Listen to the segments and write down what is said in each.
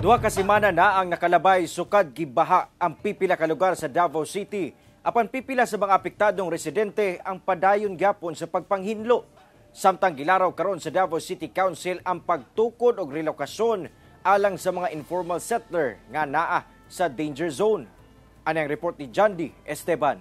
Duha ka semana na ang nakalabay sukad gibaha ang pipila ka lugar sa Davao City. Apan pipila sa mga apektadong residente ang padayon gyapon sa pagpanghinlo. Samtang gilaraw karon sa Davao City Council ang pagtukod og relokasyon alang sa mga informal settler nga naa sa danger zone. Ano ang report ni Jandy Esteban?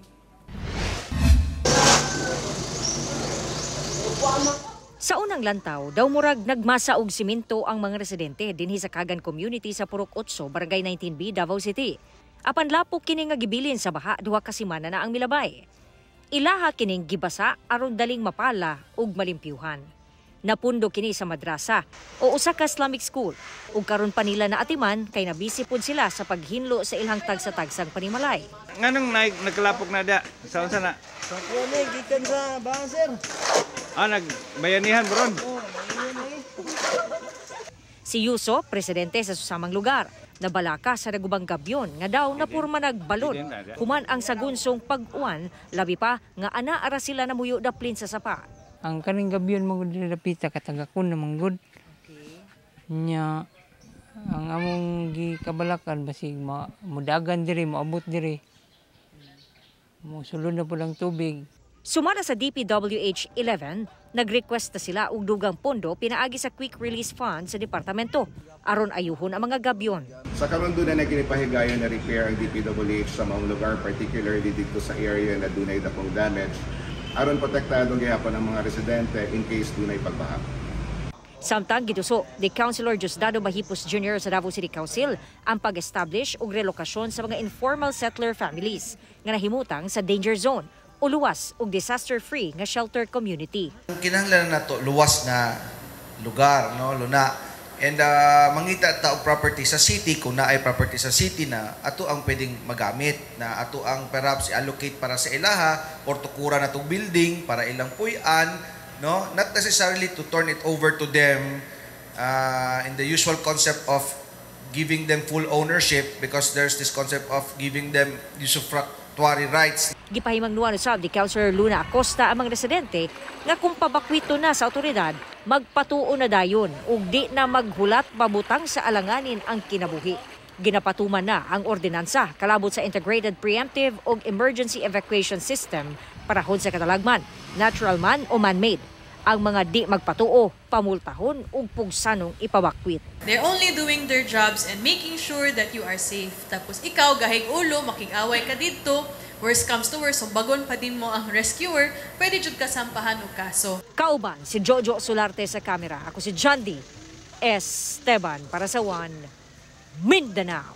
Sa unang lantaw, daw murag nagmasa og simento ang mga residente dinhi sa Kagan Community sa Purok 8, Barangay 19B, Davao City. Apan lapok kini nga gibilin sa baha duha ka semana na ang milabay. Ilaha kining gibasa aron daling mapala ug malimpyuhan. Napundo kini sa madrasa o usa ka Islamic school ug karon pa nila naatiman kay nabisi pud sila sa paghinlo sa ilang tagsa-tagsang panimalay. Nganong nagkalapok na da? Saan na? Sa kuno gikan sa bahan, sir. Nagbayanihan bron. Si Yuso, presidente sa susamang lugar, nabalaka sa nagubang gabyon nga daw napurma nagbalod. Human ang sagunsong pag-uwan, labi pa nga anaara sila namuyo daplin sa sapa. Ang kaning gabyon mo gud dapita katagakon namang gud. Nya ang among gikabalakan basig mudagan diri, moabot diri. Mosulod na pud ang tubig. Sumala sa DPWH 11, nag-request na sila og dugang pondo pinaagi sa Quick Release Fund sa departamento aron ayuhon ang mga gabyon. Sa karon doon na ginipahigayon na repair ang DPWH sa mga lugar, particularly dito sa area na dunay dakong damage, aron protektado gyapon ang mga residente in case dunay pagbaha. Samtang giduso ni Councilor Diosdado Bahipos Jr. sa Davao City Council ang pag-establish og relokasyon sa mga informal settler families nga nahimutang sa danger zone o luwas ug disaster-free nga shelter community. Kinahanglan nato luwas na lugar, no, luna. And mangita ta og property sa city kung naay property sa city na ato ang pwedeng magamit na ato ang perhaps i-allocate para sa ilaha or tukura na tong building para ilang puy-an, no, not necessarily to turn it over to them in the usual concept of giving them full ownership because there's this concept of giving them usufructuary rights. Gipahimangnuan usab ni Councilor Luna Acosta ang mga residente nga kung pabakwito na sa otoridad, magpatuo na dayon ug di na maghulat mabutang sa alanganin ang kinabuhi. Ginapatuman na ang ordinansa kalabot sa Integrated Preemptive ug Emergency Evacuation System parahon sa katalagman, natural man o man-made. Ang mga di magpatuo, pamultahon ug pugsanong ipabakwit. They're only doing their jobs and making sure that you are safe. Tapos ikaw, gahig ulo, makig-away ka dito, worst comes to worst, bagon pa din mo ang rescuer, pwede jud ka sampahan og kaso. Kauban si Jojo Solarte sa kamera. Ako si Jandy Esteban para sa One Mindanao.